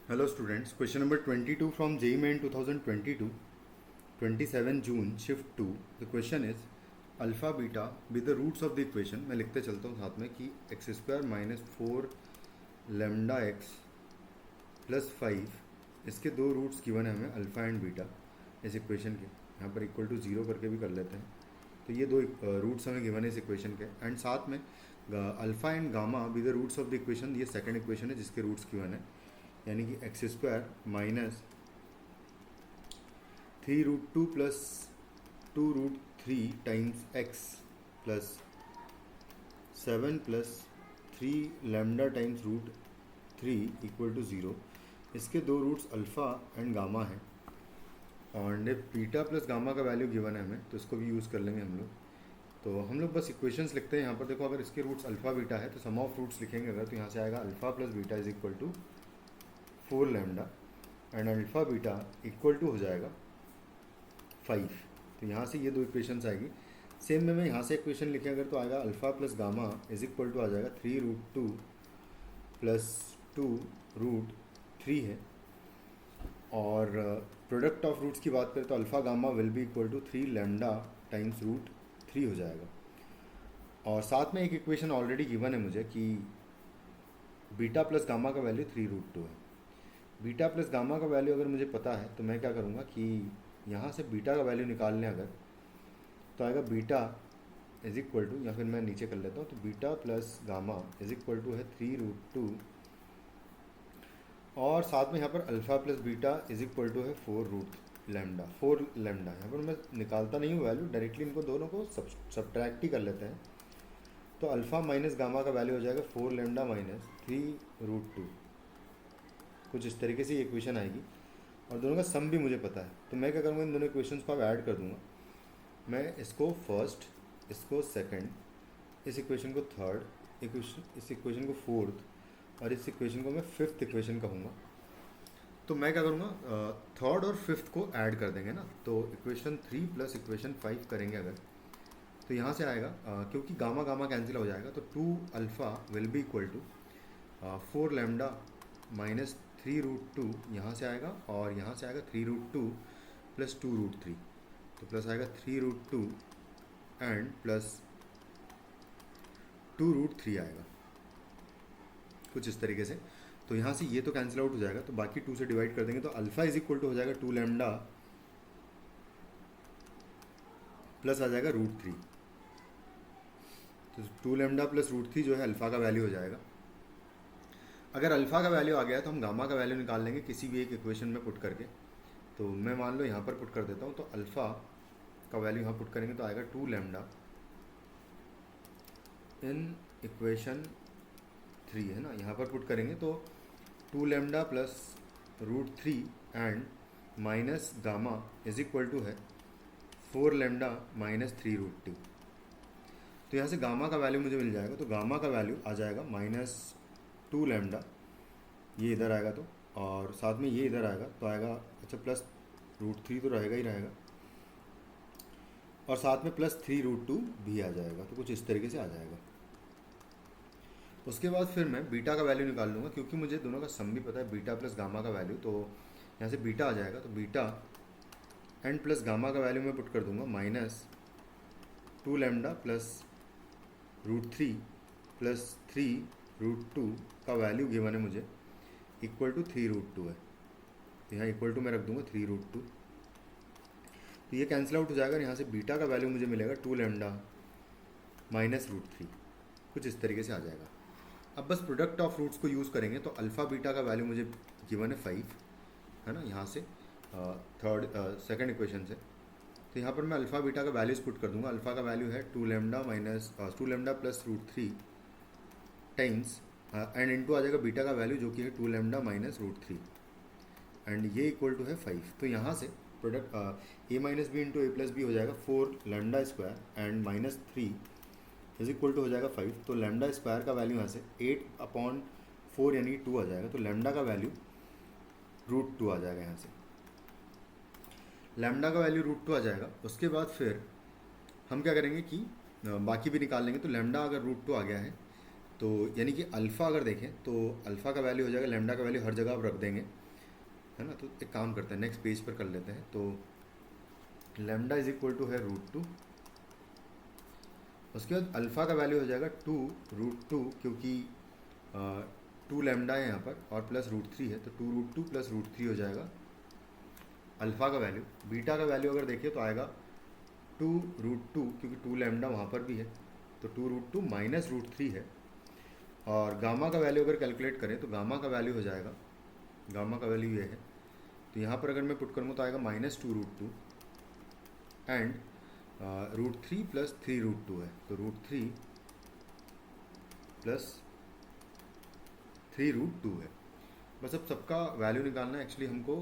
Hello students, question number 22 from JEE Main 2022, 27 June, shift 2. The question is alpha beta with the roots of the equation. मैं लिखते चलता हूँ साथ में कि x square minus four lambda x plus 5 इसके दो रूट्स गिवन है हमें अल्फ़ा एंड बीटा इस इक्वेशन के. यहाँ पर इक्वल टू ज़ीरो करके भी कर लेते हैं. तो ये दो रूट्स हमें गिवन है इस इक्वेशन के, एंड साथ में alpha and gamma with the roots of the equation. ये सेकंड इक्वेशन है जिसके रूट्स गिवन है, यानी कि x square minus three root two plus two root three times x plus seven plus three lambda times root three equal to zero. इसके दो roots alpha and gamma हैं, और beta plus gamma का value given है हमें, तो इसको भी यूज़ कर लेंगे हम लोग. तो हम लोग बस इक्वेशंस लिखते हैं यहाँ पर. देखो, अगर इसके रूट्स अल्फ़ा बीटा है तो सम ऑफ रूट्स लिखेंगे अगर, तो यहाँ से आएगा alpha plus beta is equal to four lambda, and alpha beta equal to हो जाएगा 5. तो यहाँ से ये दो इक्वेशंस आएगी. सेम में मैं यहाँ से इक्वेशन लिखें अगर, तो आएगा alpha plus gamma is equal to आ जाएगा three root two plus two root three है. और प्रोडक्ट ऑफ रूट्स की बात करें तो alpha gamma will be equal to three lambda times root three हो जाएगा. और साथ में एक इक्वेशन ऑलरेडी गिवन है मुझे कि बीटा प्लस गामा का वैल्यू थ्री रूट टू है. बीटा प्लस गामा का वैल्यू अगर मुझे पता है तो मैं क्या करूँगा कि यहाँ से बीटा का वैल्यू निकालने अगर, तो आएगा बीटा इज इक्वल टू, या फिर मैं नीचे कर लेता हूँ, तो beta plus gamma is equal to है थ्री रूट टू, और साथ में यहाँ पर alpha plus beta is equal to है four root lambda. Four lambda यहाँ पर मैं निकालता नहीं हूँ वैल्यू, डायरेक्टली इनको दोनों को सब्ट्रैक्ट ही कर लेते हैं. तो अल्फ़ा माइनस गामा का वैल्यू हो जाएगा four lambda minus three root two. कुछ इस तरीके से ये इक्वेशन आएगी, और दोनों का सम भी मुझे पता है. तो मैं क्या करूँगा, इन दोनों इक्वेशंस को अब ऐड कर दूँगा. मैं इसको फर्स्ट, इसको सेकंड, इस इक्वेशन को थर्ड इक्वेशन, इस इक्वेशन को फोर्थ, और इस इक्वेशन को मैं फिफ्थ इक्वेशन कहूँगा. तो मैं क्या करूँगा, थर्ड और फिफ्थ को ऐड कर देंगे ना. तो equation three plus equation five करेंगे अगर, तो यहाँ से आएगा क्योंकि गामा गामा कैंसिल हो जाएगा, तो two alpha will be equal to four lambda minus three root two यहाँ से आएगा, और यहाँ से आएगा three root two plus two root three. तो प्लस आएगा three root two and plus two root three आएगा, कुछ इस तरीके से. तो यहाँ से ये तो कैंसिल आउट हो जाएगा, तो बाकी टू से डिवाइड कर देंगे, तो अल्फ़ा इज इक्वल टू हो जाएगा टू लेमडा प्लस आ जाएगा रूट थ्री. तो two lambda plus root three जो है अल्फ़ा का वैल्यू हो जाएगा. अगर अल्फ़ा का वैल्यू आ गया तो हम गामा का वैल्यू निकाल लेंगे किसी भी एक इक्वेशन में पुट करके. तो मैं मान लो यहाँ पर पुट कर देता हूँ, तो अल्फ़ा का वैल्यू यहाँ पुट करेंगे तो आएगा two lambda in equation three है ना, यहाँ पर पुट करेंगे तो two lambda plus root three and minus gamma is equal to है four lambda minus three root two. तो यहाँ से गामा का वैल्यू मुझे मिल जाएगा, तो गामा का वैल्यू आ जाएगा माइनस टू लेमडा, ये इधर आएगा तो, और साथ में ये इधर आएगा तो आएगा, अच्छा प्लस रूट थ्री तो रहेगा ही रहेगा, और साथ में प्लस थ्री रूट टू भी आ जाएगा. तो कुछ इस तरीके से आ जाएगा. उसके बाद फिर मैं बीटा का वैल्यू निकाल लूँगा, क्योंकि मुझे दोनों का सम भी पता है, बीटा प्लस गामा का वैल्यू. तो यहाँ से बीटा आ जाएगा, तो बीटा एंड प्लस गामा का वैल्यू मैं पुट कर दूँगा minus two lambda plus root three plus three root two का वैल्यू गिवन है मुझे equal to three root two है. तो यहाँ इक्वल टू मैं रख दूँगा थ्री रूट टू. तो ये कैंसिल आउट हो जाएगा, यहाँ से बीटा का वैल्यू मुझे मिलेगा two lambda minus root three. कुछ इस तरीके से आ जाएगा. अब बस प्रोडक्ट ऑफ रूट्स को यूज़ करेंगे, तो अल्फ़ा बीटा का वैल्यू मुझे गिवन है फाइव है ना, यहाँ से थर्ड सेकंड इक्वेशन से. तो यहाँ पर मैं अल्फ़ा बीटा का वैल्यूज पुट कर दूंगा. अल्फ़ा का वैल्यू है two lambda minus two lambda plus root three times and into आ जाएगा बीटा का वैल्यू जो कि है two lambda minus root three, and ये इक्वल टू है फाइव. तो यहाँ से product a minus b into a plus b हो जाएगा four lambda square and minus three is equal to हो जाएगा फाइव. तो लेमडा स्क्वायर का वैल्यू यहाँ से एट अपॉन फोर यानी टू आ जाएगा. तो लेमडा का वैल्यू रूट टू आ जाएगा. यहाँ से लेमडा का वैल्यू रूट टू आ जाएगा. उसके बाद फिर हम क्या करेंगे कि बाकी भी निकाल लेंगे. तो लेमडा अगर रूट टू आ गया है तो यानी कि अल्फ़ा अगर देखें तो अल्फ़ा का वैल्यू हो जाएगा, लैम्डा का वैल्यू हर जगह आप रख देंगे, है ना। तो एक काम करते हैं, नेक्स्ट पेज पर कर लेते हैं। तो लैम्डा इज इक्वल टू है √2, उसके बाद अल्फ़ा का वैल्यू हो जाएगा 2√2, क्योंकि 2 लैम्डा है यहाँ पर और प्लस √3 है, तो 2√2 प्लस √3 हो जाएगा अल्फ़ा का वैल्यू। बीटा का वैल्यू अगर देखिए तो आएगा 2√2, क्योंकि 2 लैम्डा वहाँ पर भी है, तो 2√2 माइनस √3 है। और गामा का वैल्यू अगर कैलकुलेट करें तो गामा का वैल्यू हो जाएगा, गामा का वैल्यू ये है, तो यहाँ पर अगर मैं पुट करूँगा तो आएगा -2√2 एंड √3 प्लस 3√2 है, तो √3 प्लस 3√2 है। बस अब सबका वैल्यू निकालना है, एक्चुअली हमको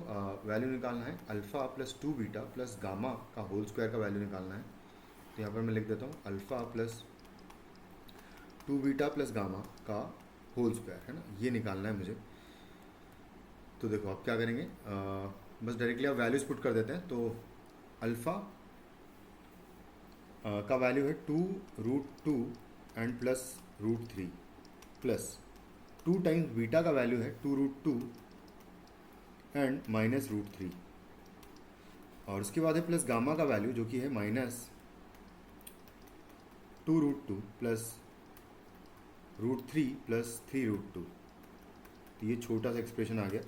वैल्यू निकालना है alpha plus 2 beta plus gamma का होल स्क्वायर का वैल्यू निकालना है। तो यहाँ पर मैं लिख देता हूँ alpha plus 2 beta plus gamma का होल स्क्वायर, है ना, ये निकालना है मुझे। तो देखो आप क्या करेंगे, बस डायरेक्टली आप वैल्यूज पुट कर देते हैं। तो अल्फ़ा का वैल्यू है 2√2 and plus √3 plus 2 times beta का वैल्यू है 2√2 एंड माइनस √3, और उसके बाद है प्लस गामा का वैल्यू जो कि है -2√2 प्लस √3 प्लस 3√2। तो ये छोटा सा एक्सप्रेशन आ गया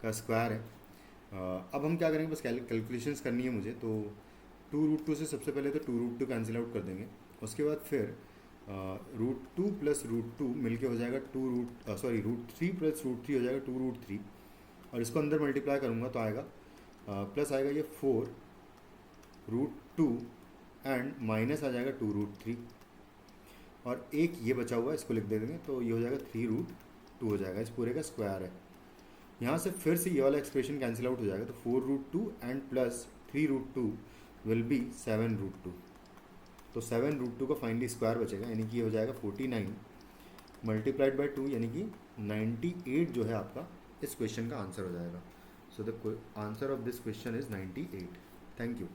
का स्क्वायर है। अब हम क्या करेंगे, बस कैलकुलेशंस करनी है मुझे। तो 2√2 से सबसे पहले तो 2√2 कैंसिल आउट कर देंगे, उसके बाद फिर √2 प्लस √2 मिलके हो जाएगा √3 प्लस √3 हो जाएगा 2√3, और इसको अंदर मल्टीप्लाई करूँगा तो आएगा प्लस आएगा ये 4√2 एंड माइनस आ जाएगा 2√3, और एक ये बचा हुआ है इसको लिख दे देंगे, तो ये हो जाएगा 3√2 हो जाएगा, इस पूरे का स्क्वायर है। यहाँ से फिर से ये वाला एक्सप्रेशन कैंसिल आउट हो जाएगा, तो 4√2 एंड प्लस 3√2 विल बी 7√2। तो 7√2 का फाइनली स्क्वायर बचेगा, यानी कि ये हो जाएगा 49 मल्टीप्लाइड बाई 2, यानी कि 98 जो है आपका इस क्वेश्चन का आंसर हो जाएगा। So the answer of this question is 98। Thank you.